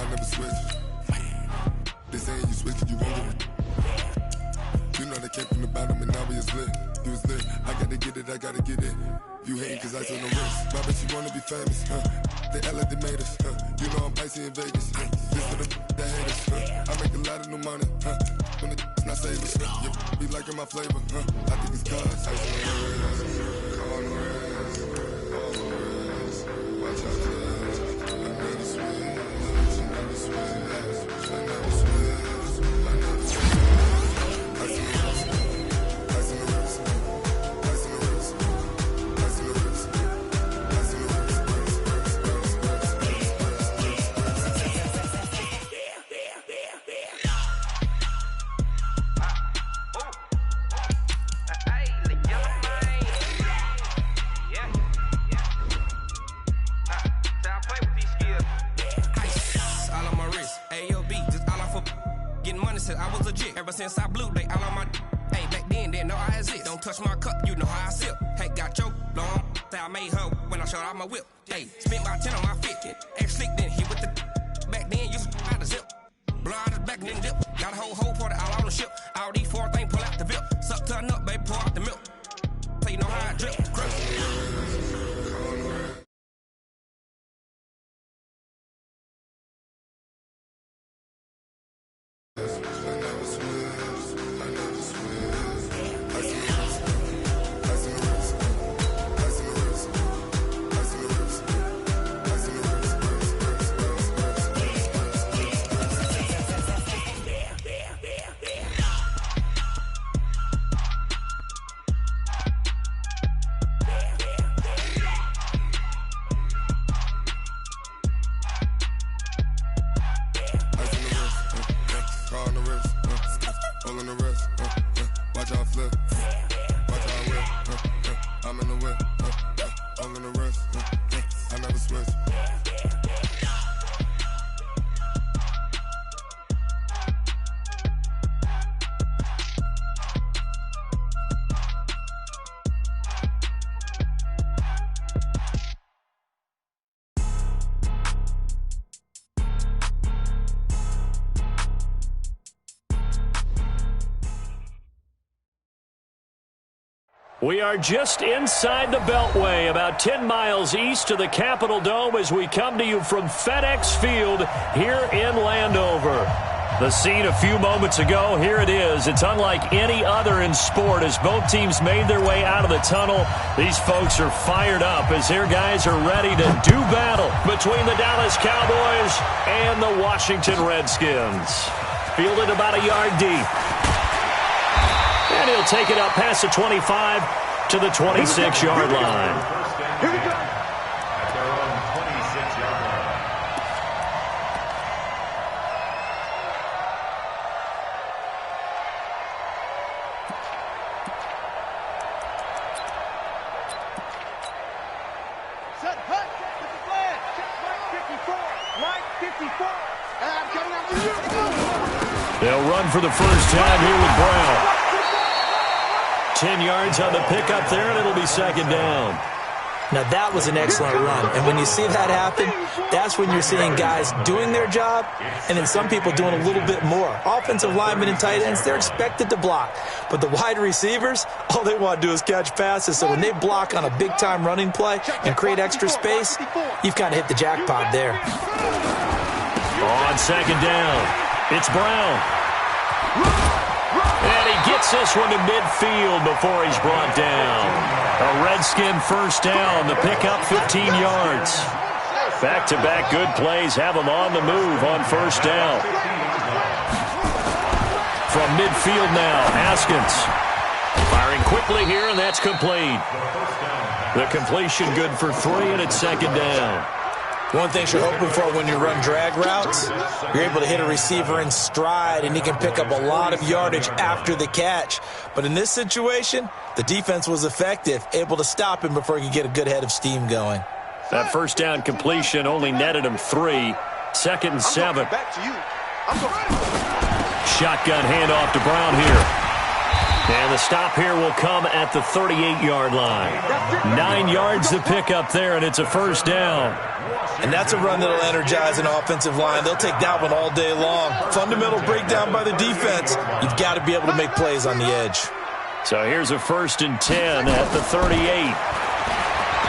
I never switch. They saying you switch it, you won't get it. You know they came from the bottom and now we is lit. You was lit, I gotta get it, I gotta get it. You hating cause I took no risks. My bitch, you wanna be famous, They act like they made us, You know I'm icy in Vegas, This for the that hate us, I make a lot of new money, When the not saving, yeah, be liking my flavor, I think it's cause ice on the wrist, on the wrist, watch out for this. I never switch, I never switch, I never switch, I never switch. Ice on the wrist, ice on the wrist, ice on the wrist, ice on the wrist, ice on the wrist. I was legit. Ever since I blew, they all on my. Hey, back then, didn't know I exist. Don't touch my cup, you know how I sip. Hey, got your long. I made her when I showed out my whip. Hey, spent about 10 on my 50. X slick, then hit with the. Back then, used to out the zip. Blow out his back, then dip. Got a whole party all on the ship. All these four things pull out the VIP. Suck, turn up, baby, pour out the milk. So you know how I drip. Crush. We are just inside the Beltway, about 10 miles east of the Capitol Dome as we come to you from FedEx Field here in Landover. The scene a few moments ago, here it is. It's unlike any other in sport as both teams made their way out of the tunnel. These folks are fired up as their guys are ready to do battle between the Dallas Cowboys and the Washington Redskins. Fielded about a yard deep. And he'll take it up past the 25 to the 26-yard line. Here we go. At their own 26-yard line. Set, hut, with the flag. Check Mike 54. Mike 54. I'm coming after you. They'll run for the first time here with Brown. 10 yards on the pickup there, and it'll be second down. Now, that was an excellent run. And when you see that happen, that's when you're seeing guys doing their job and then some people doing a little bit more. Offensive linemen and tight ends, they're expected to block. But the wide receivers, all they want to do is catch passes. So when they block on a big-time running play and create extra space, you've kind of hit the jackpot there. On second down, it's Brown. And he gets this one to midfield before he's brought down. A Redskin first down, the pickup 15 yards. Back-to-back good plays have him on the move on first down. From midfield now, Haskins. Firing quickly here, and that's complete. The completion good for 3, and it's second down. One thing you're hoping for when you run drag routes, you're able to hit a receiver in stride, and he can pick up a lot of yardage after the catch. But in this situation, the defense was effective, able to stop him before he could get a good head of steam going. That first down completion only netted him 3. Second and 7. Back to you. I'm going. Shotgun handoff to Brown here. And the stop here will come at the 38-yard line. 9 yards to pick up there, and it's a first down. And that's a run that'll energize an offensive line. They'll take that one all day long. Fundamental breakdown by the defense. You've got to be able to make plays on the edge. So here's a 1st and 10 at the 38.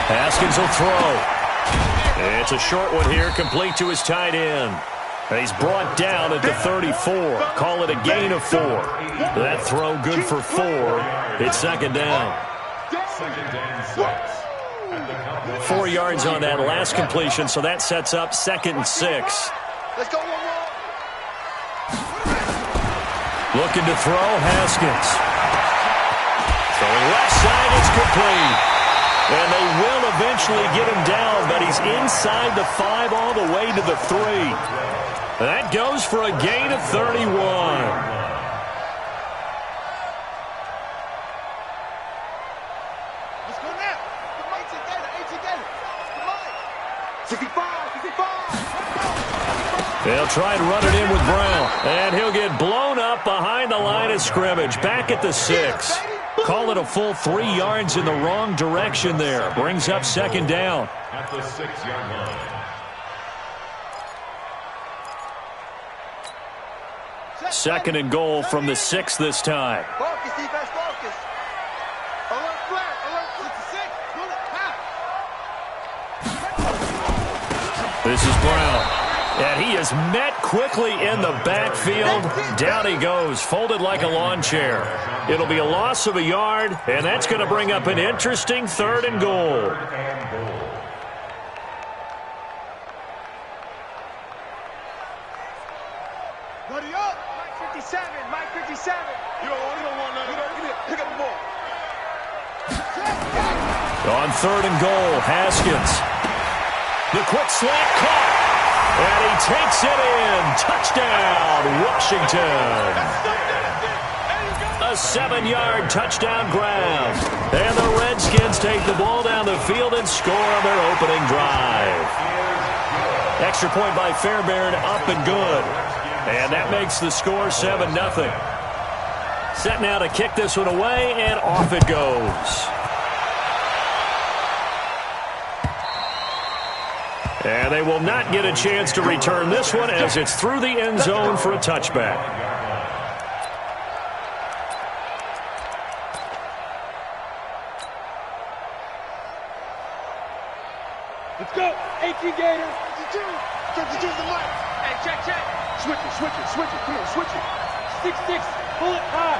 Haskins will throw. It's a short one here, complete to his tight end. He's brought down at the 34. Call it a gain of 4. That throw good for 4. It's second down. 4 yards on that last completion, so that sets up 2nd and 6. Let's go, one more. Looking to throw, Haskins. Throwing left side, it's complete. And they will eventually get him down, but he's inside the 5 all the way to the 3. That goes for a gain of 31. Let's go now. Come on, together. 65. They'll try and run it in with Brown. And he'll get blown up behind the line of scrimmage. Back at the 6. Call it a full 3 yards in the wrong direction there. Brings up second down. At the 6-yard line. Second and goal from the 6 this time. Focus, defense, focus. Alert flat, alert 66. This is Brown. And he is met quickly in the backfield. Down he goes, folded like a lawn chair. It'll be a loss of a yard, and that's going to bring up an interesting 3rd and goal. Buddy up. Mike 57. You don't want nothing. Pick up the ball. On 3rd and goal, Haskins. The quick slant caught. And he takes it in. Touchdown, Washington. A 7-yard touchdown grab. And the Redskins take the ball down the field and score on their opening drive. Extra point by Fairbairn, up and good. And that makes the score 7-0. Set now to kick this one away, and off it goes. And they will not get a chance to return this one as it's through the end zone for a touchback. Let's go. 18 Gators. 52 the mic. Hey, check. Switch it. Come on, switch it. 6-6. Pull it high.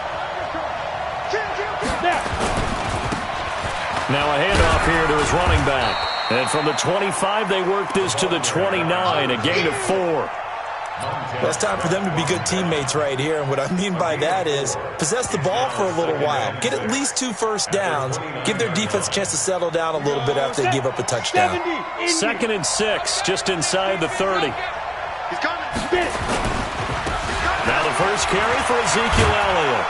Now a handoff here to his running back. And from the 25, they work this to the 29, a gain of 4. Well, it's time for them to be good teammates right here. And what I mean by that is possess the ball for a little while. Get at least 2 first downs. Give their defense a chance to settle down a little bit after they give up a touchdown. 2nd and 6, just inside the 30. He's coming. Now the first carry for Ezekiel Elliott.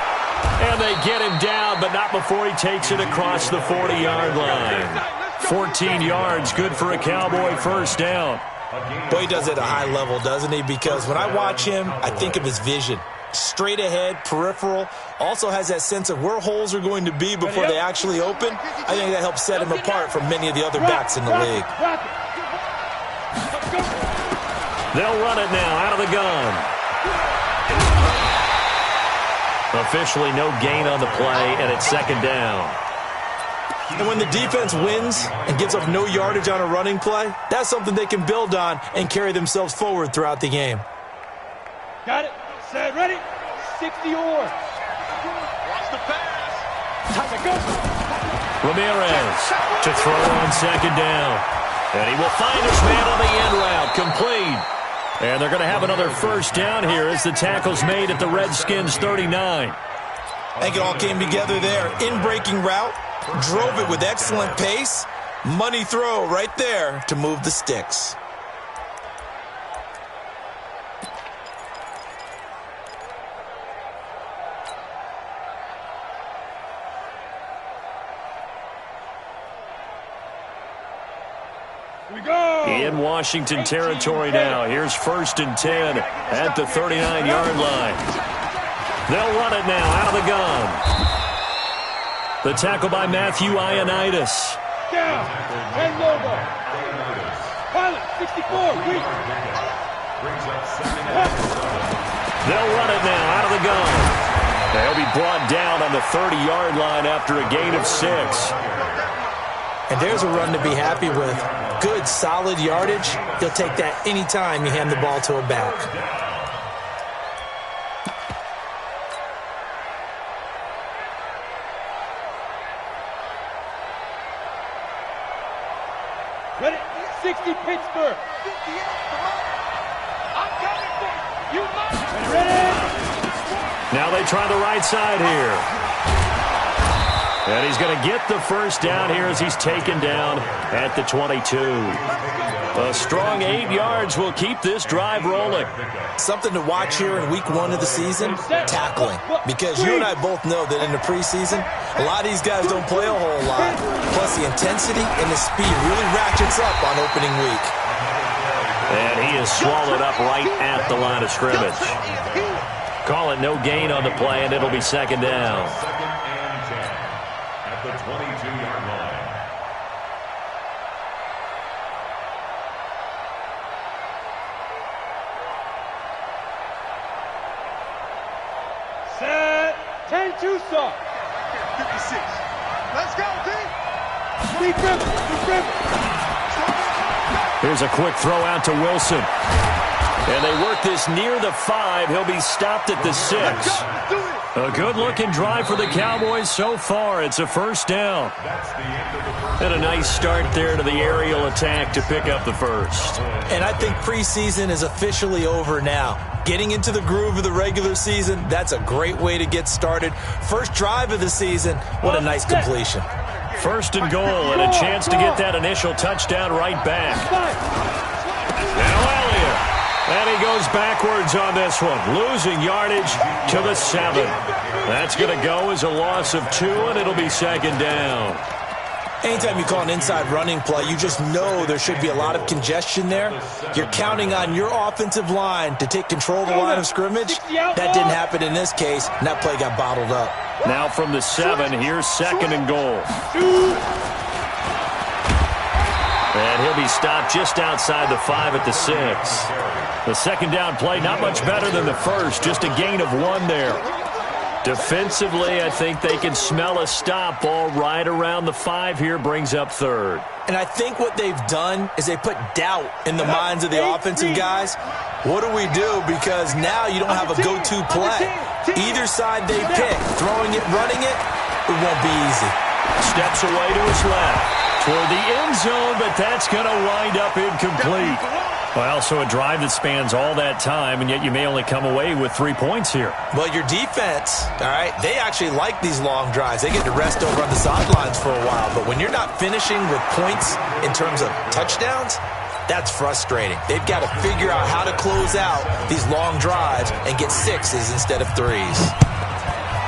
And they get him down, but not before he takes it across the 40-yard line. 14 yards, good for a Cowboy first down. Boy, he does it at a high level, doesn't he? Because when I watch him, I think of his vision. Straight ahead, peripheral. Also has that sense of where holes are going to be before they actually open. I think that helps set him apart from many of the other backs in the league. They'll run it now out of the gun. Officially no gain on the play, and it's second down. And when the defense wins and gives up no yardage on a running play, that's something they can build on and carry themselves forward throughout the game. Got it. Set. Ready. 60 or. Watch the pass. Time to go. Ramirez to throw on second down. And he will find his man on the end route. Complete. And they're going to have another first down here as the tackle's made at the Redskins 39. I think it all came together there. In-breaking route. Drove it with excellent pace. Money throw right there to move the sticks. Here we go. In Washington territory now. Here's 1st and 10 at the 39-yard line. They'll run it now out of the gun. The tackle by Matthew Ioannidis. Down. And logo. Pilot, 64. Weak. They'll run it now out of the gun. They'll be brought down on the 30-yard line after a gain of 6. And there's a run to be happy with. Good, solid yardage. He'll take that anytime you hand the ball to a back. Ready? 60 Pittsburgh. 58. I'm coming for you. You must. Ready? Now they try the right side here. And he's going to get the first down here as he's taken down at the 22. A strong 8 yards will keep this drive rolling. Something to watch here in week 1 of the season, tackling. Because you and I both know that in the preseason, a lot of these guys don't play a whole lot. Plus the intensity and the speed really ratchets up on opening week. And he is swallowed up right at the line of scrimmage. Call it no gain on the play, and it'll be second down. Second and 10 at the 22-yard line. Set. 10-2 stop. 56. Let's go, D. Deep river. Here's a quick throw out to Wilson. And they work this near the 5. He'll be stopped at the 6. A good-looking drive for the Cowboys so far. It's a first down. And a nice start there to the aerial attack to pick up the first. And I think preseason is officially over now. Getting into the groove of the regular season, that's a great way to get started. First drive of the season, what a nice completion. First and goal, and a chance to get that initial touchdown right back. Now Elliott. And he goes backwards on this one, losing yardage to the 7. That's going to go as a loss of 2, and it'll be second down. Anytime you call an inside running play, you just know there should be a lot of congestion there. You're counting on your offensive line to take control of the line of scrimmage. That didn't happen in this case, and that play got bottled up. Now from the 7, here's second and goal. And he'll be stopped just outside the 5 at the 6. The second down play, not much better than the first, just a gain of 1 there. Defensively, I think they can smell a stop ball right around the 5 here, brings up third. And I think what they've done is they put doubt in the minds of the offensive guys. What do we do? Because now you don't have a go-to play. Either side they pick, throwing it, running it, it won't be easy. Steps away to his left toward the end zone, but that's going to wind up incomplete. Well, so a drive that spans all that time, and yet you may only come away with 3 points here. Well, your defense, all right, they actually like these long drives. They get to rest over on the sidelines for a while. But when you're not finishing with points in terms of touchdowns, that's frustrating. They've got to figure out how to close out these long drives and get 6s instead of 3s.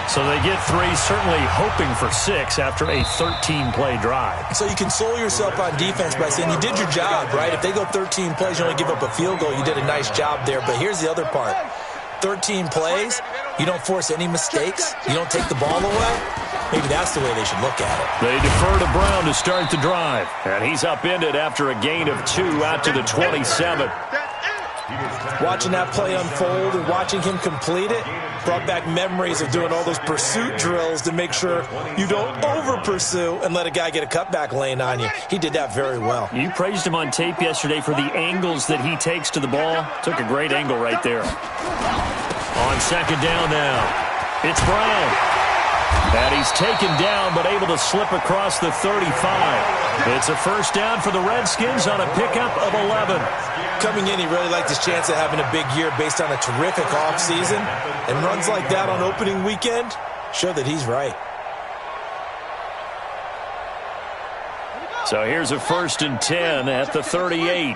So they get 3, certainly hoping for 6 after a 13-play drive. So you console yourself on defense by saying you did your job, right? If they go 13 plays, you only give up a field goal, you did a nice job there. But here's the other part. 13 plays, you don't force any mistakes, you don't take the ball away. Maybe that's the way they should look at it. They defer to Brown to start the drive. And he's upended after a gain of 2 out to the 27. Watching that play unfold and watching him complete it brought back memories of doing all those pursuit drills to make sure you don't over-pursue and let a guy get a cutback lane on you. He did that very well. You praised him on tape yesterday for the angles that he takes to the ball. Took a great angle right there. On second down now, it's Brown. And he's taken down but able to slip across the 35. It's a first down for the Redskins on a pickup of 11. Coming in, he really liked his chance of having a big year based on a terrific offseason. And runs like that on opening weekend show that he's right. So here's a first and 10 at the 38.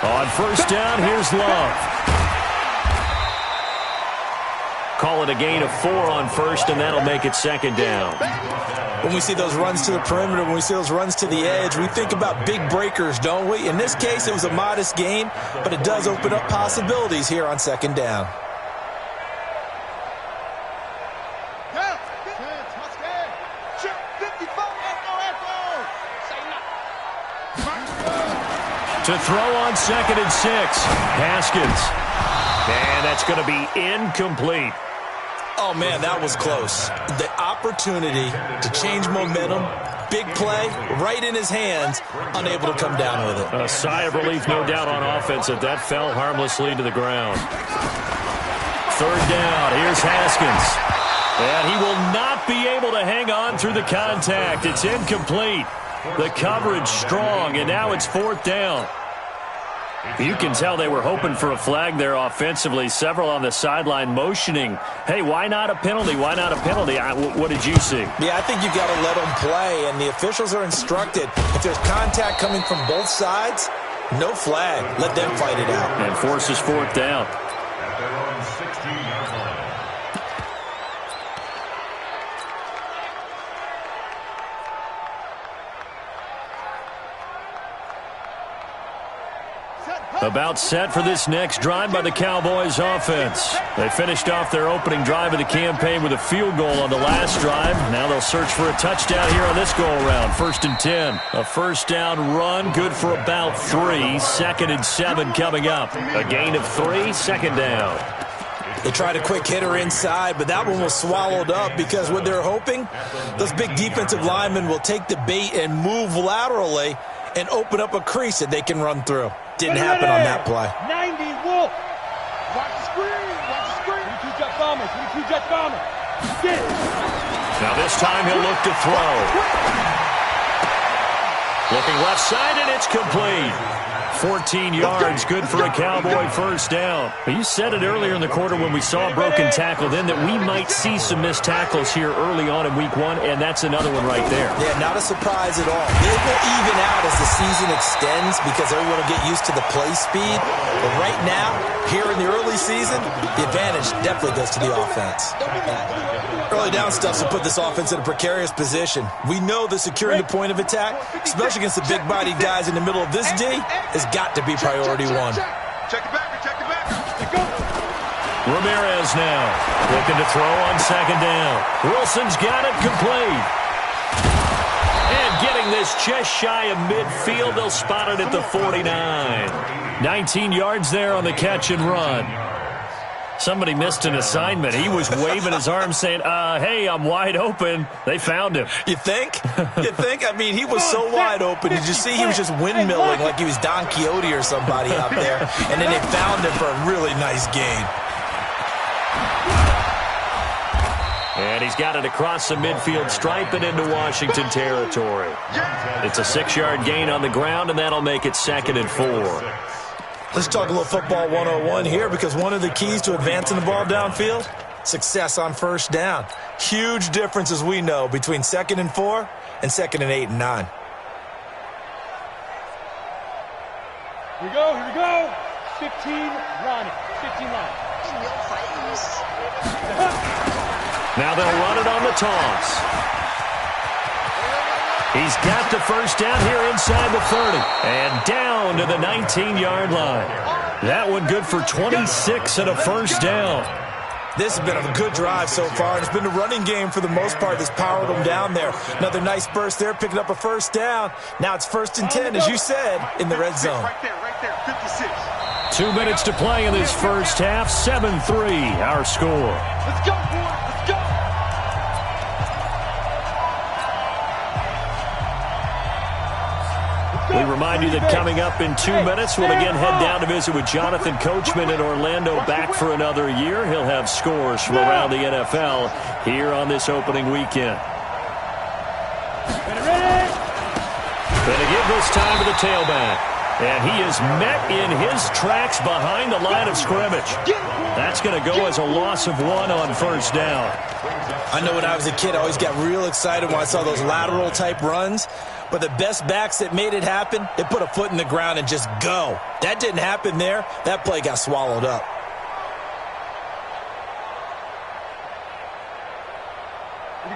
On first down, here's Love. call it a gain of 4 on first, and that'll make it second down. When we see those runs to the perimeter, when we see those runs to the edge, we think about big breakers, don't we? In this case, it was a modest gain, but it does open up possibilities here on second down. To throw on 2nd and 6, Haskins. And that's going to be incomplete. Oh, man, that was close. The opportunity to change momentum, big play, right in his hands, unable to come down with it. A sigh of relief, no doubt, on offense that fell harmlessly to the ground. 3rd down, here's Haskins. And he will not be able to hang on through the contact. It's incomplete. The coverage strong, and now it's 4th down. You can tell they were hoping for a flag there offensively. Several on the sideline motioning, hey, why not a penalty? Why not a penalty? What did you see? Yeah, I think you've got to let them play, and the officials are instructed. If there's contact coming from both sides, no flag. Let them fight it out. And forces 4th down. At their own 16-yard line. About set for this next drive by the Cowboys offense. They finished off their opening drive of the campaign with a field goal on the last drive. Now they'll search for a touchdown here on this go-around. 1st and 10. A first down run, good for about 3. 2nd and 7 coming up. A gain of 3, 2nd down. They tried a quick hitter inside, but that one was swallowed up because what they're hoping, those big defensive linemen will take the bait and move laterally and open up a crease that they can run through. Didn't happen on that play. 90, Wolf. Watch the screen. Watch the screen. 22 jet bomber. 22 jet bomber. Get it. Now this time he'll look to throw. Looking left side, and it's complete. 14 yards, good for a Cowboy first down. You said it earlier in the quarter when we saw a broken tackle then that we might see some missed tackles here early on in week 1, and that's another one right there. Yeah, not a surprise at all. It will even out as the season extends because everyone will get used to the play speed. But right now, here in the early season, the advantage definitely goes to the offense. Early down stuff will put this offense in a precarious position. We know that securing the point of attack, especially against the big-bodied guys in the middle of this D, has got to be priority 1. Check it back. Check it back. Let's go. Ramirez now looking to throw on 2nd down. Wilson's got it complete. And getting this just shy of midfield, they'll spot it at the 49. 19 yards there on the catch and run. Somebody missed an assignment. He was waving his arms saying, hey, I'm wide open. They found him. You think? You think? I mean, he was so wide open. Did you see he was just windmilling like he was Don Quixote or somebody out there? And then they found him for a really nice gain. And he's got it across the midfield stripe and into Washington territory. It's a 6-yard gain on the ground, and that'll make it 2nd and 4. Let's talk a little football 101 here because one of the keys to advancing the ball downfield, success on first down. Huge difference, as we know, between 2nd and 4 and 2nd and 8 and 9. Here we go. 15 running. 15 line. Now they'll run it on the toss. He's got the first down here inside the 30. And down to the 19-yard line. That one good for 26 and a first down. This has been a good drive so far, and it's been the running game for the most part that's powered them down there. Another nice burst there, picking up a first down. Now it's 1st and 10, as you said, in the red zone. Right there, 56. 2 minutes to play in this first half. 7-3, our score. Let's go, boys. Let's go. We remind you that coming up in 2 minutes, we'll again head down to visit with Jonathan Coachman in Orlando, back for another year. He'll have scores from around the NFL here on this opening weekend. Going to give this time to the tailback. And he is met in his tracks behind the line of scrimmage. That's going to go as a loss of 1 on first down. I know when I was a kid, I always got real excited when I saw those lateral-type runs. But the best backs that made it happen, they put a foot in the ground and just go. That didn't happen there. That play got swallowed up.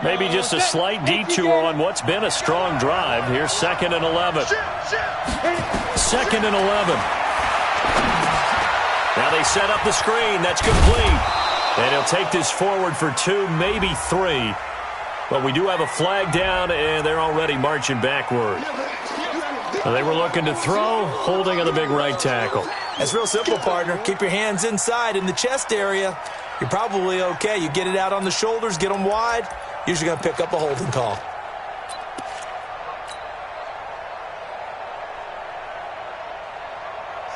Maybe just a slight detour on what's been a strong drive. Here's 2nd and 11. 2nd and 11. Now they set up the screen. That's complete. And he'll take this forward for 2, maybe 3. But we do have a flag down, and they're already marching backward. So they were looking to throw, holding on the big right tackle. It's real simple, partner. Keep your hands inside in the chest area. You're probably okay. You get it out on the shoulders, get them wide. Usually going to pick up a holding call.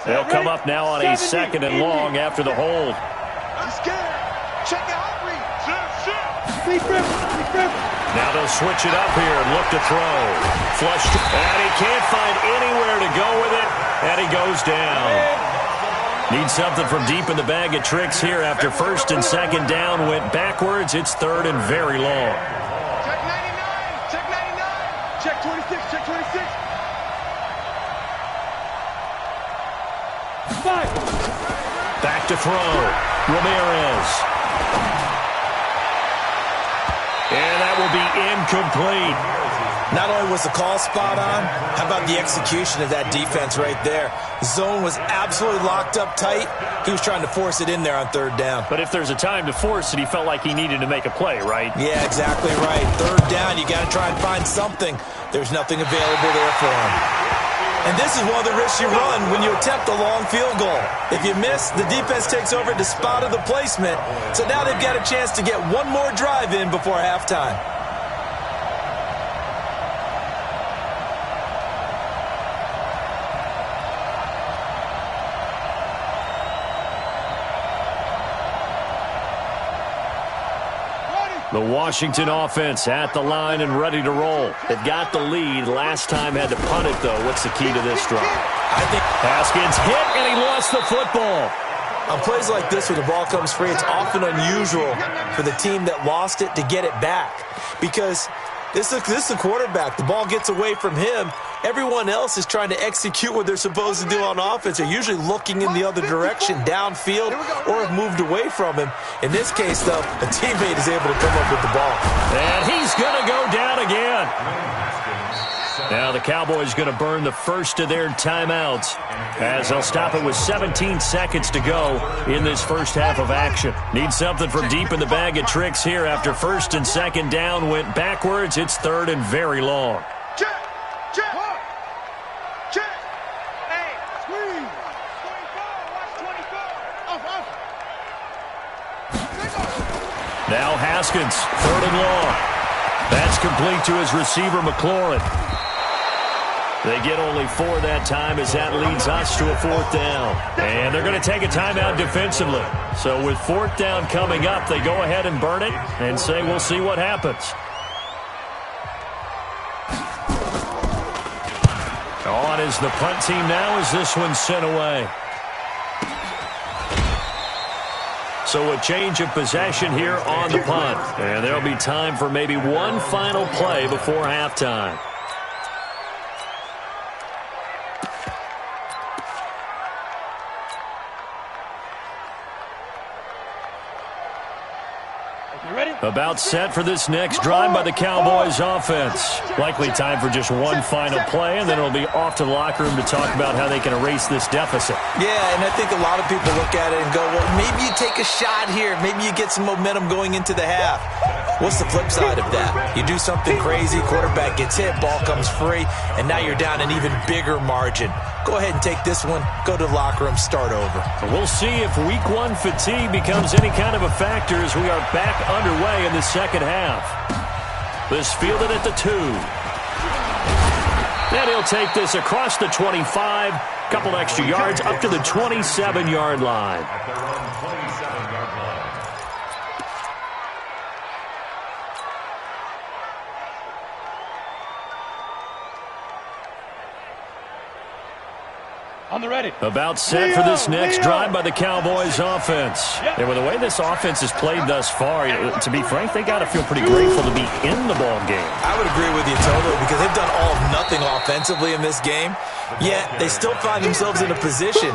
They'll come up now on a 2nd and long after the hold. I'm scared. Check the outreach. Now they'll switch it up here and look to throw. Flushed. And he can't find anywhere to go with it. And he goes down. Needs something from deep in the bag of tricks here after 1st and 2nd down. Went backwards. It's 3rd and very long. Check 99. Check 99. Check 26. Check 26. 5. Back to throw. Ramirez. And that will be incomplete. Not only was the call spot on, how about the execution of that defense right there? The zone was absolutely locked up tight. He was trying to force it in there on 3rd down. But if there's a time to force it, he felt like he needed to make a play, right? Yeah, exactly right. 3rd down, you got to try and find something. There's nothing available there for him. And this is one of the risks you run when you attempt a long field goal. If you miss, the defense takes over the spot of the placement. So now they've got a chance to get one more drive in before halftime. The Washington offense at the line and ready to roll. They've got the lead. Last time had to punt it, though. What's the key to this drive? I think Haskins hit, and he lost the football. on plays like this where the ball comes free, it's often unusual for the team that lost it to get it back. Because this is the quarterback. The ball gets away from him. Everyone else is trying to execute what they're supposed to do on offense. They're usually looking in the other direction, downfield, or have moved away from him. In this case, though, a teammate is able to come up with the ball. And he's going to go down again. Now the Cowboys going to burn the first of their timeouts as they'll stop it with 17 seconds to go in this first half of action. Need something from deep in the bag of tricks here after 1st and 2nd down went backwards. It's 3rd and very long. Check. Check. Check. Hey, squeeze. 24. Watch 24. Now Haskins, 3rd and long. That's complete to his receiver, McLaurin. They get only 4 that time as that leads us to a 4th down. And they're going to take a timeout defensively. So with 4th down coming up, they go ahead and burn it and say we'll see what happens. On is the punt team now as this one's sent away. So a change of possession here on the punt. And there'll be time for maybe one final play before halftime. About set for this next drive by the Cowboys offense. Likely time for just one final play, and then it'll be off to the locker room to talk about how they can erase this deficit. Yeah, and I think a lot of people look at it and go, well, maybe you take a shot here. Maybe you get some momentum going into the half. What's the flip side of that? You do something crazy, quarterback gets hit, ball comes free, and now you're down an even bigger margin. Go ahead and take this one, go to the locker room, start over. We'll see if week 1 fatigue becomes any kind of a factor as we are back underway in the second half. This fielded at the 2. And he'll take this across the 25, couple extra yards up to the 27-yard line. On the ready. About set for this next drive by the Cowboys offense. And with the way this offense has played thus far, to be frank, they got to feel pretty grateful to be in the ball game. I would agree with you totally because they've done all of nothing offensively in this game. Yet they still find themselves in a position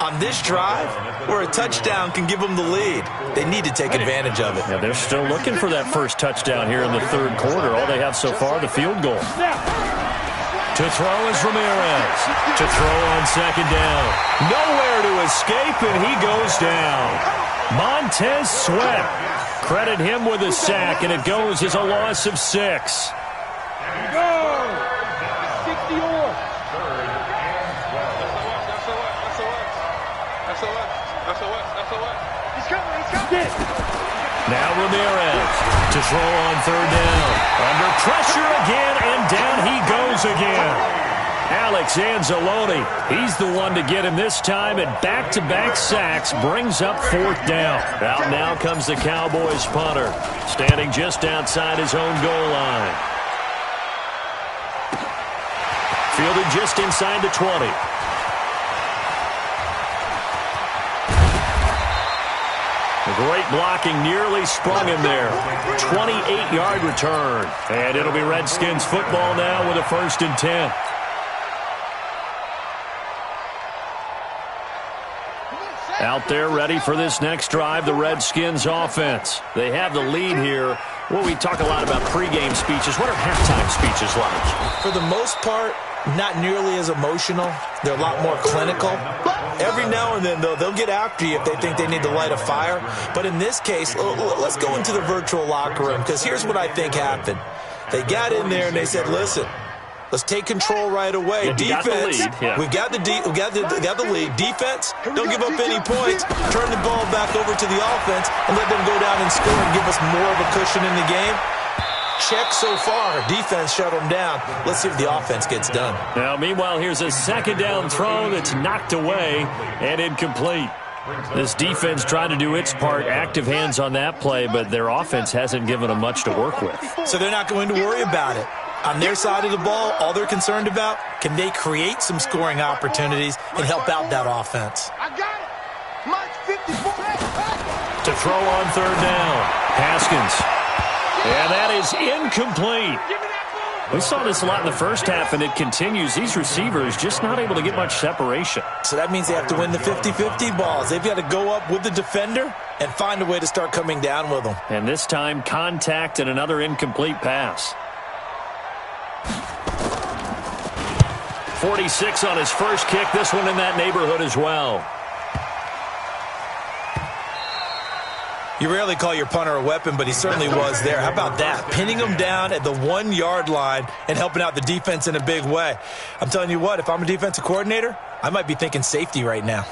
on this drive where a touchdown can give them the lead. They need to take advantage of it. Yeah, they're still looking for that first touchdown here in the third quarter. All they have so far, the field goal. To throw is Ramirez. To throw on second down. Nowhere to escape, and he goes down. Montez Sweat. Credit him with a sack, and it goes as a loss of 6. Go! 60-or. He's coming. Now Ramirez to throw on third down. Under pressure again, and down he goes again. Alex Anzalone, he's the one to get him this time, and back-to-back sacks brings up fourth down. Out now comes the Cowboys punter, standing just outside his own goal line. Fielded just inside the 20. Great blocking, nearly sprung him there. 28-yard return. And it'll be Redskins football now with a 1st and 10. Out there ready for this next drive, the Redskins offense. They have the lead here. Well, we talk a lot about pregame speeches. What are halftime speeches like? For the most part, not nearly as emotional. They're a lot more clinical. Every now and then, though, they'll get after you if they think they need to light a fire. But in this case, let's go into the virtual locker room, because here's what I think happened. They got in there and they said, listen, let's take control right away. Yeah, defense, we've got the lead. Defense, don't give up any points. Turn the ball back over to the offense and let them go down and score and give us more of a cushion in the game. Check so far. Defense shut them down. Let's see if the offense gets done. Now, meanwhile, here's a second down throw that's knocked away and incomplete. This defense trying to do its part, active hands on that play, but their offense hasn't given them much to work with. So they're not going to worry about it. On their side of the ball, all they're concerned about, can they create some scoring opportunities and help out that offense? I got it. Mike 54. To throw on third down. Haskins. And that is incomplete. We saw this a lot in the first half, and it continues. These receivers just not able to get much separation. So that means they have to win the 50-50 balls. They've got to go up with the defender and find a way to start coming down with them. And this time, contact and another incomplete pass. 46 on his first kick. This one in that neighborhood as well. You rarely call your punter a weapon, but he certainly was there. How about that? Pinning him down at the 1-yard line and helping out the defense in a big way. I'm telling you what, if I'm a defensive coordinator, I might be thinking safety right now.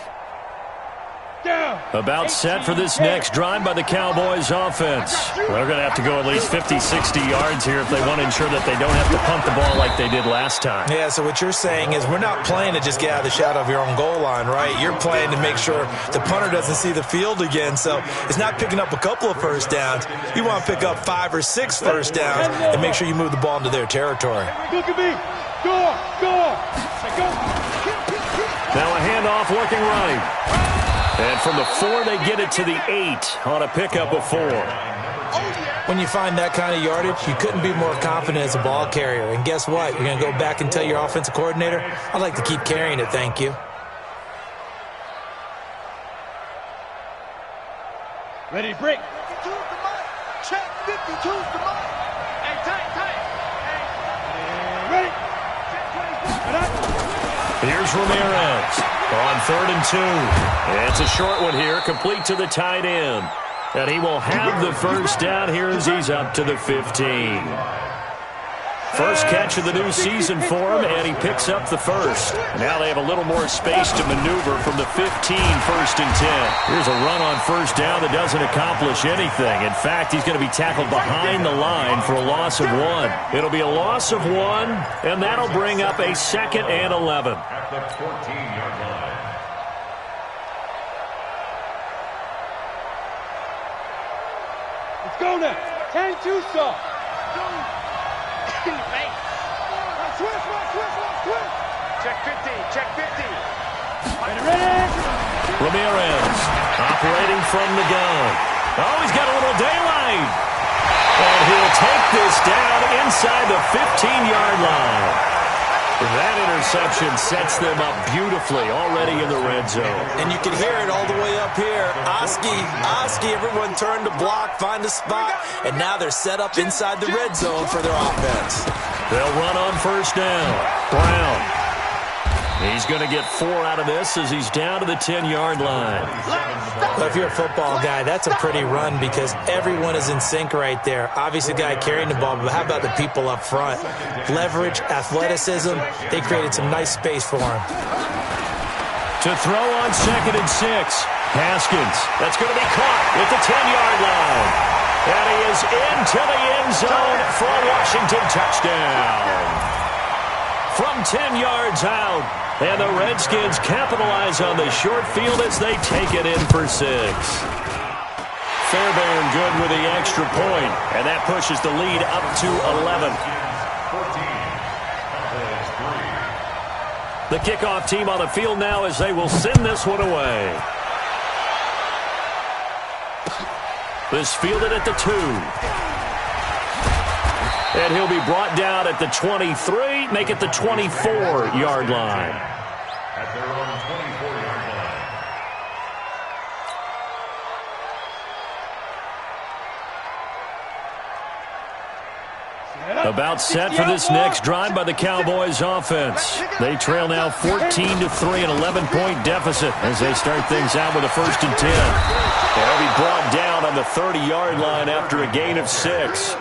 About set for this next drive by the Cowboys offense. They're going to have to go at least 50, 60 yards here if they want to ensure that they don't have to punt the ball like they did last time. Yeah, so what you're saying is we're not playing to just get out of the shadow of your own goal line, right? You're playing to make sure the punter doesn't see the field again. So it's not picking up a couple of first downs. You want to pick up 5 or 6 first downs and make sure you move the ball into their territory. Look at me. Go. Now a handoff looking right. And from the 4, they get it to the 8 on a pickup of 4. When you find that kind of yardage, you couldn't be more confident as a ball carrier. And guess what? You're going to go back and tell your offensive coordinator, I'd like to keep carrying it, thank you. Ready to break. 52's the mark. Check 52's the mark. Hey, tight. Hey. Ready. Here's Ramirez on 3rd and 2. It's a short one here, complete to the tight end. And he will have the first down here as he's up to the 15. First catch of the new season for him, and he picks up the first. Now they have a little more space to maneuver from the 15, 1st and 10. Here's a run on first down that doesn't accomplish anything. In fact, he's going to be tackled behind the line for a loss of 1. It'll be a loss of 1, and that'll bring up a 2nd and 11. At the 14-yard line. Let's go now. 10-2 stop. Switch. Check 50. Ready. Ramirez operating from the gun. Oh, he's got a little daylight. And he'll take this down inside the 15-yard line. That interception sets them up beautifully already in the red zone. And you can hear it all the way up here. Oski, everyone turned to block, find a spot, and now they're set up inside the red zone for their offense. They'll run on first down. Brown. He's going to get 4 out of this as he's down to the 10-yard line. Well, if you're a football guy, that's a pretty run because everyone is in sync right there. Obviously, the guy carrying the ball, but how about the people up front? Leverage, athleticism, they created some nice space for him. To throw on 2nd and 6. Haskins. That's going to be caught at the 10-yard line. And he is into the end zone for a Washington touchdown. From 10 yards out. And the Redskins capitalize on the short field as they take it in for 6. Fairbairn good with the extra point, and that pushes the lead up to 11. 14. The kickoff team on the field now as they will send this one away. This fielded at the 2. And he'll be brought down at the 23, make it the 24-yard line. At their own 24-yard line. About set for this next drive by the Cowboys offense. They trail now 14-3, an 11-point deficit as they start things out with a 1st and 10. They'll be brought down on the 30-yard line after a gain of 6.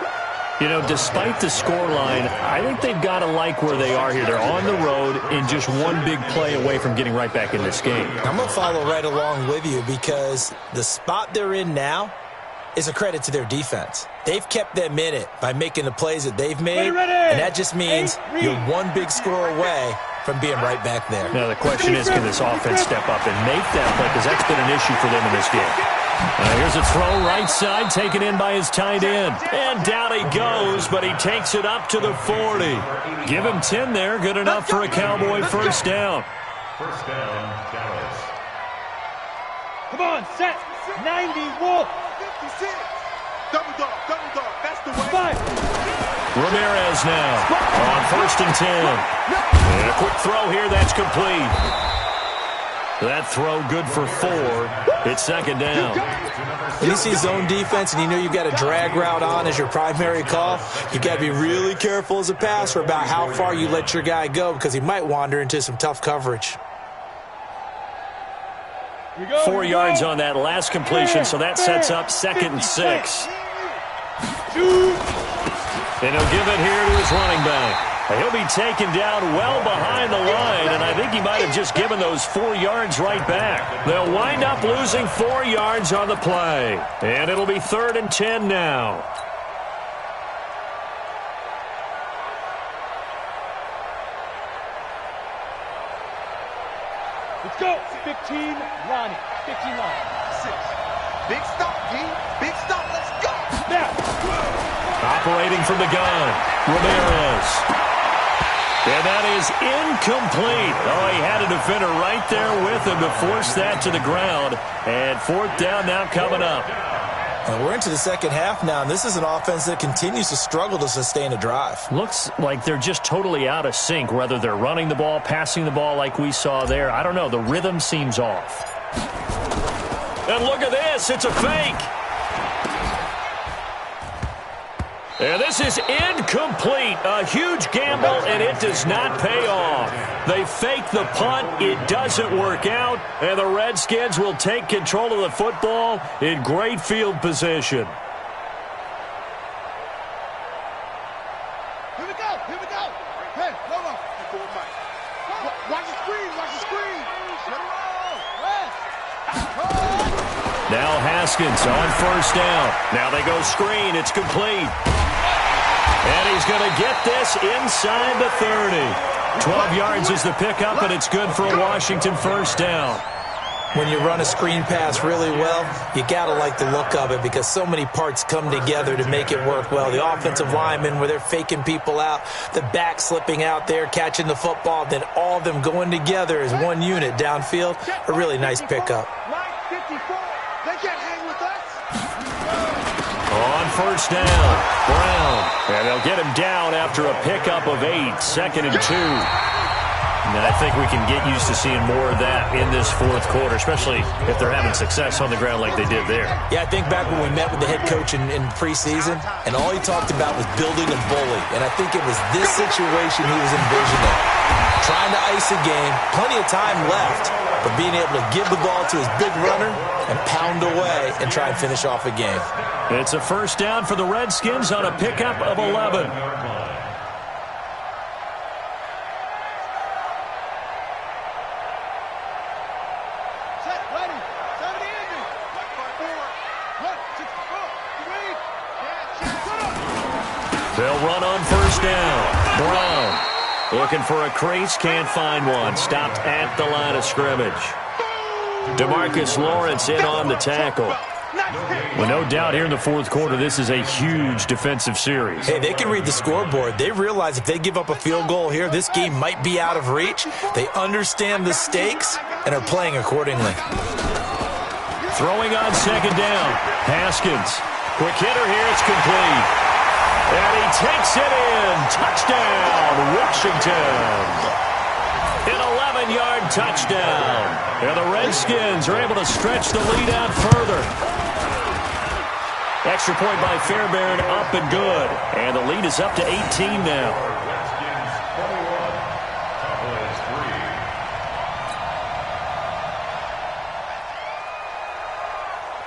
You know, despite the scoreline, I think they've got to like where they are here. They're on the road and just one big play away from getting right back in this game. I'm going to follow right along with you because the spot they're in now is a credit to their defense. They've kept them in it by making the plays that they've made, and that just means you're one big score away from being right back there. Now, the question is, can this offense step up and make that play? Because that's been an issue for them in this game. Here's a throw right side, taken in by his tight end. And down he goes, but he takes it up to the 40. Give him 10 there, good enough for a Cowboy first down. First down, Dallas. Come on, set. 90, wolf. 56. Double dog, that's the way. 5. Ramirez now on 1st and 10. And a quick throw here, that's complete. That throw good for 4. It's 2nd down. When you see zone defense and you know you've got a drag route on as your primary call, you got to be really careful as a passer about how far you let your guy go because he might wander into some tough coverage. 4 yards on that last completion, so that sets up 2nd and 6. And he'll give it here to his running back. He'll be taken down well behind the line, and I think he might have just given those 4 yards right back. They'll wind up losing 4 yards on the play, and it'll be 3rd and 10 now. Let's go. 15, Ronnie. 15 line. 6. Big stop, D. Big stop. Let's go. Now. Operating from the gun, Ramirez. And that is incomplete. Oh, he had a defender right there with him to force that to the ground. And 4th down now coming up. And we're into the second half now, and this is an offense that continues to struggle to sustain a drive. Looks like they're just totally out of sync, whether they're running the ball, passing the ball like we saw there. I don't know. The rhythm seems off. And look at this. It's a fake. And this is incomplete. A huge gamble, and it does not pay off. They fake the punt. It doesn't work out. And the Redskins will take control of the football in great field position. Here we go. Hey, hold on. Watch the screen. Let it roll. Now Haskins on 1st down. Now they go screen. It's complete. And he's going to get this inside the 30. 12 yards is the pickup, and it's good for a Washington first down. When you run a screen pass really well, you got to like the look of it because so many parts come together to make it work well. The offensive linemen, where they're faking people out, the back slipping out there, catching the football, then all of them going together as one unit downfield. A really nice pickup. Line 54. They can't hang with us. On first down. Brown. And they'll get him down after a pickup of 8, 2nd and 2. And I think we can get used to seeing more of that in this fourth quarter, especially if they're having success on the ground like they did there. Yeah, I think back when we met with the head coach in preseason, and all he talked about was building a bully. And I think it was this situation he was envisioning. Trying to ice a game, plenty of time left, but being able to give the ball to his big runner and pound away and try and finish off a game. It's a first down for the Redskins on a pickup of 11. They'll run on first down. Brown looking for a crease, can't find one. Stopped at the line of scrimmage. DeMarcus Lawrence in on the tackle. Well, no doubt here in the fourth quarter, this is a huge defensive series. Hey, they can read the scoreboard. They realize if they give up a field goal here, this game might be out of reach. They understand the stakes and are playing accordingly. Throwing on second down. Haskins. Quick hitter here. It's complete. And he takes it in. Touchdown, Washington. An 11-yard touchdown. And the Redskins are able to stretch the lead out further. Extra point by Fairbairn, up and good. And the lead is up to 18 now.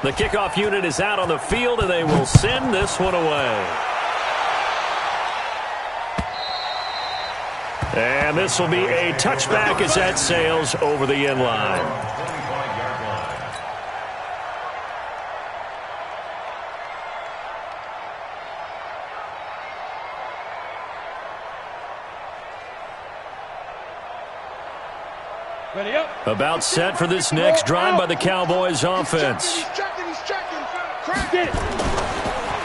The kickoff unit is out on the field, and they will send this one away. And this will be a touchback as that sails over the end line. Ready up. About set for this next drive by the Cowboys offense. He's tracking. Get it.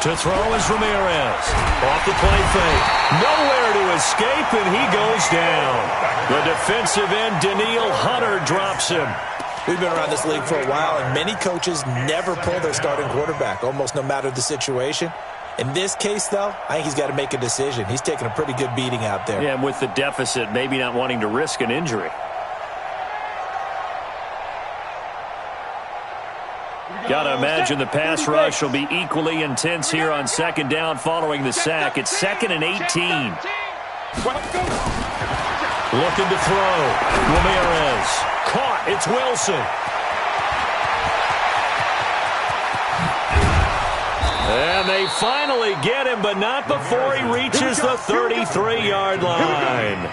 To throw is Ramirez. Off the play fake. Nowhere to escape, and he goes down. The defensive end, Daniil Hunter, drops him. We've been around this league for a while, and many coaches never pull their starting quarterback, almost no matter the situation. In this case, though, I think he's got to make a decision. He's taking a pretty good beating out there. Yeah, and with the deficit, maybe not wanting to risk an injury. Got to imagine the pass rush will be equally intense here on second down following the sack. It's 2nd and 18. Looking to throw. Ramirez. Caught. It's Wilson. And they finally get him, but not before he reaches the 33-yard line.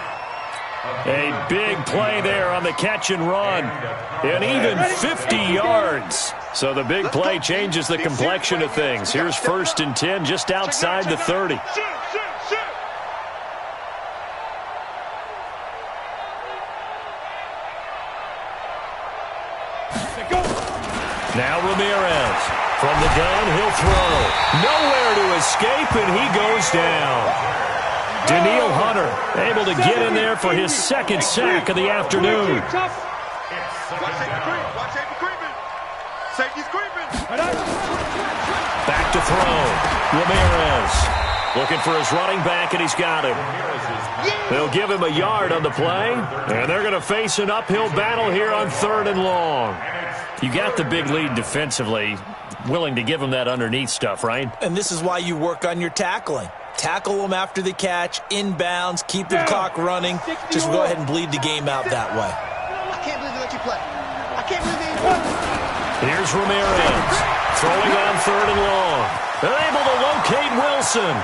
A big play there on the catch and run. And even 50 yards. So the big play changes the complexion of things. Here's 1st and 10 just outside the 30. Now Ramirez. From the gun, he'll throw. Nowhere to escape, and he goes down. Daniil Hunter able to get in there for his 2nd sack of the afternoon. Back to throw. Ramirez looking for his running back, and he's got him. They'll give him a yard on the play, and they're going to face an uphill battle here on 3rd and long. You got the big lead defensively, willing to give him that underneath stuff, right? And this is why you work on your tackling. Tackle them after the catch, inbounds, keep the clock running. Just go ahead and bleed the game out that way. I can't believe they let you play. I can't believe they let you play. Here's Ramirez, throwing on 3rd and long. They're able to locate Wilson.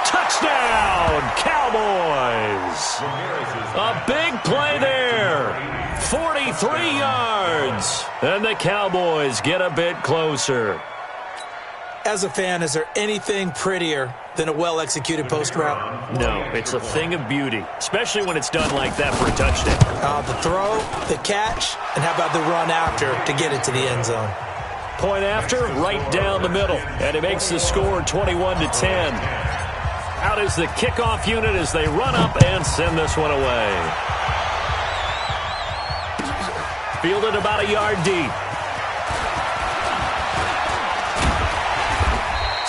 Touchdown, Cowboys. A big play there. 43 yards. And the Cowboys get a bit closer. As a fan, is there anything prettier than a well-executed post route? No, it's a thing of beauty, especially when it's done like that for a touchdown. The throw, the catch, and how about the run after to get it to the end zone? Point after, right down the middle, and it makes the score 21-10. Out is the kickoff unit as they run up and send this one away. Fielded about a yard deep.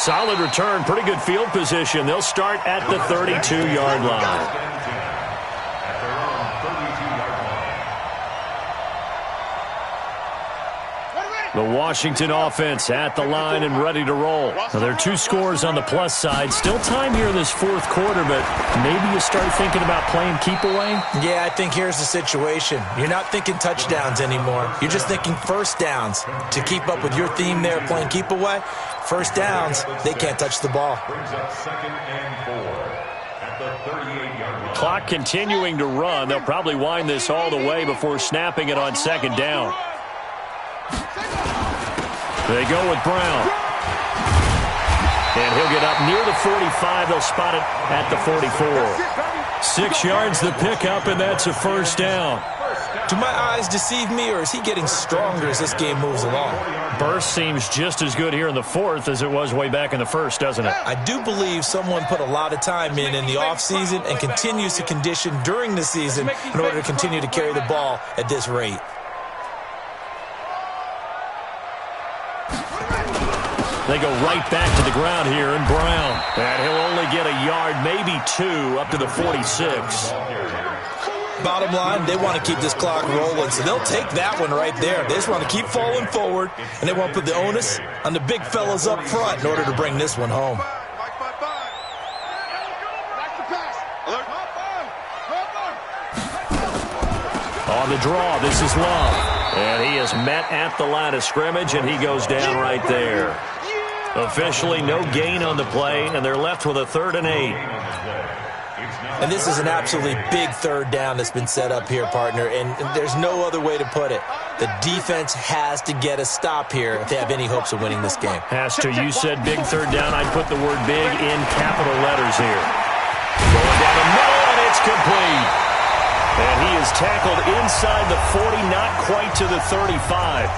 Solid return, pretty good field position. They'll start at the 32-yard line. The Washington offense at the line and ready to roll. Now, there are 2 scores on the plus side. Still time here in this fourth quarter, but maybe you start thinking about playing keep away? Yeah, I think here's the situation. You're not thinking touchdowns anymore. You're just thinking first downs. To keep up with your theme there, playing keep away, first downs, they can't touch the ball. Clock continuing to run. They'll probably wind this all the way before snapping it on second down. They go with Brown. And he'll get up near the 45. They'll spot it at the 44. 6 yards the pickup, and that's a first down. Do my eyes deceive me, or is he getting stronger as this game moves along? Burst seems just as good here in the fourth as it was way back in the first, doesn't it? I do believe someone put a lot of time in the offseason and continues to condition during the season in order to continue to carry the ball at this rate. They go right back to the ground here, and Brown. And he'll only get a yard, maybe 2, up to the 46. Bottom line, they want to keep this clock rolling, so they'll take that one right there. They just want to keep falling forward, and they want to put the onus on the big fellas up front in order to bring this one home. On the draw, this is Love. And he is met at the line of scrimmage, and he goes down right there. Officially no gain on the play, and they're left with a 3rd and 8. And this is an absolutely big third down that's been set up here, partner, and there's no other way to put it. The defense has to get a stop here if they have any hopes of winning this game. Has to. You said big third down. I'd put the word big in capital letters here. Going down the middle, and it's complete. And he is tackled inside the 40, not quite to the 35.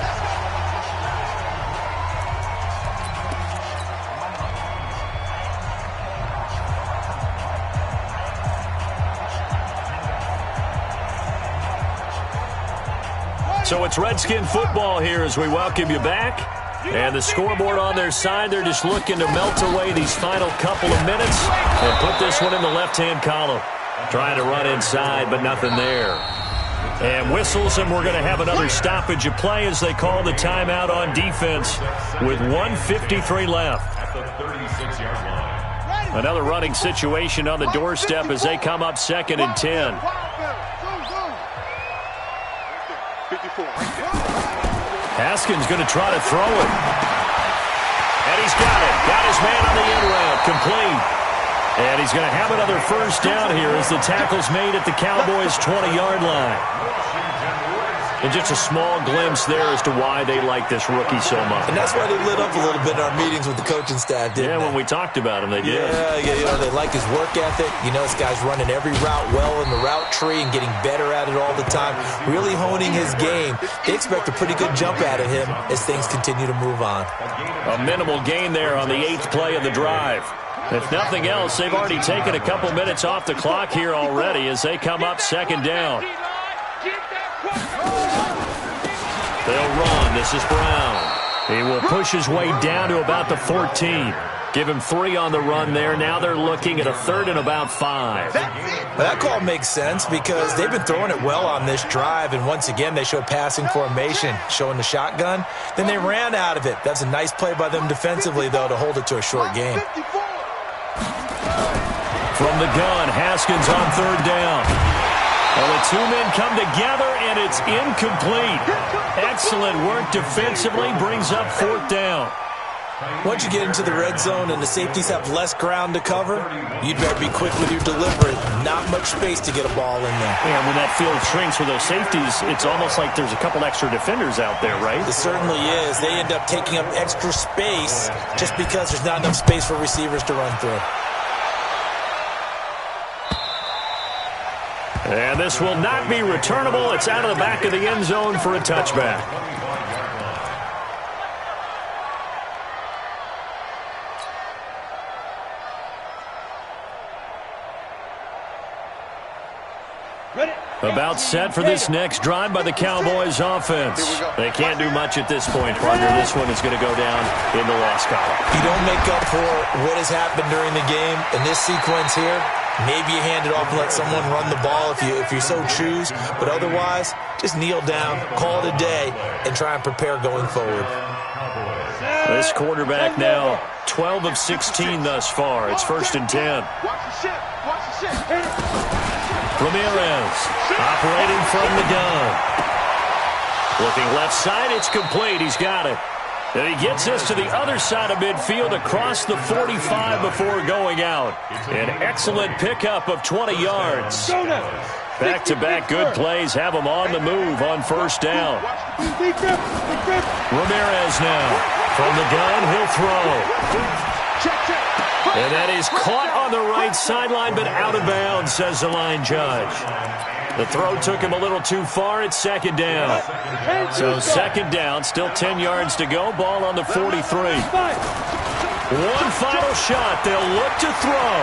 So it's Redskin football here as we welcome you back. And the scoreboard on their side, they're just looking to melt away these final couple of minutes and put this one in the left-hand column. Trying to run inside, but nothing there. And whistles, and we're going to have another stoppage of play as they call the timeout on defense with 1:53 left. Another running situation on the doorstep as they come up 2nd and 10. Haskins going to try to throw it. And he's got it. Got his man on the end route. Complete. And he's going to have another first down here as the tackle's made at the Cowboys' 20-yard line. And just a small glimpse there as to why they like this rookie so much. And that's why they lit up a little bit in our meetings with the coaching staff, didn't they? When we talked about him, they did. Yeah, they like his work ethic. You know, this guy's running every route well in the route tree and getting better at it all the time, really honing his game. They expect a pretty good jump out of him as things continue to move on. A minimal gain there on the 8th play of the drive. If nothing else, they've already taken a couple minutes off the clock here already as they come up 2nd down. They'll run. This is Brown. He will push his way down to about the 14. Give him 3 on the run there. Now they're looking at a 3rd and about 5. Well, that call makes sense because they've been throwing it well on this drive, and once again they show passing formation, showing the shotgun. Then they ran out of it. That's a nice play by them defensively, though, to hold it to a short game. From the gun, Haskins on 3rd down. Well, the 2 men come together, and it's incomplete. Excellent work defensively, brings up 4th down. Once you get into the red zone and the safeties have less ground to cover, you'd better be quick with your delivery. Not much space to get a ball in there. And when that field shrinks for those safeties, it's almost like there's a couple extra defenders out there, right? It certainly is. They end up taking up extra space just because there's not enough space for receivers to run through. And this will not be returnable. It's out of the back of the end zone for a touchback. About set for this next drive by the Cowboys offense. They can't do much at this point, partner. This one is going to go down in the loss column. You don't make up for what has happened during the game. In this sequence here, maybe you hand it off and let someone run the ball if you so choose. But otherwise, just kneel down, call it a day, and try and prepare going forward. This quarterback now 12 of 16 thus far. It's 1st and 10. Ramirez operating from the gun. Looking left side, it's complete. He's got it. And he gets this to the other side of midfield across the 45 before going out. An excellent pickup of 20 yards. Back-to-back good plays have him on the move on 1st down. Ramirez now. From the gun, he'll throw. And that is caught on the right sideline, but out of bounds, says the line judge. The throw took him a little too far. It's 2nd down. So 2nd down, still 10 yards to go. Ball on the 43. One final shot. They'll look to throw.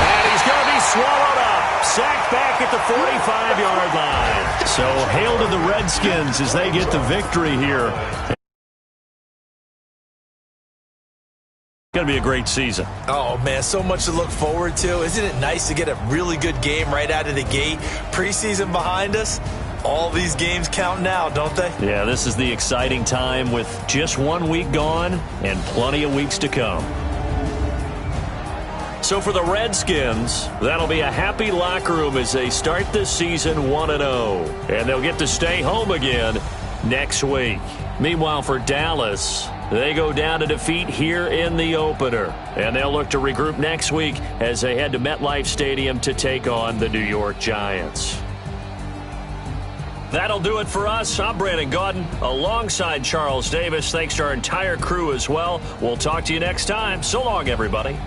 And he's going to be swallowed up. Sacked back at the 45-yard line. So hail to the Redskins as they get the victory here. Going to be a great season. Oh, man, so much to look forward to. Isn't it nice to get a really good game right out of the gate? Preseason behind us. All these games count now, don't they? Yeah, this is the exciting time with just 1 week gone and plenty of weeks to come. So for the Redskins, that'll be a happy locker room as they start this season 1-0. And they'll get to stay home again next week. Meanwhile, for Dallas, they go down to defeat here in the opener. And they'll look to regroup next week as they head to MetLife Stadium to take on the New York Giants. That'll do it for us. I'm Brandon Gaudin alongside Charles Davis. Thanks to our entire crew as well. We'll talk to you next time. So long, everybody.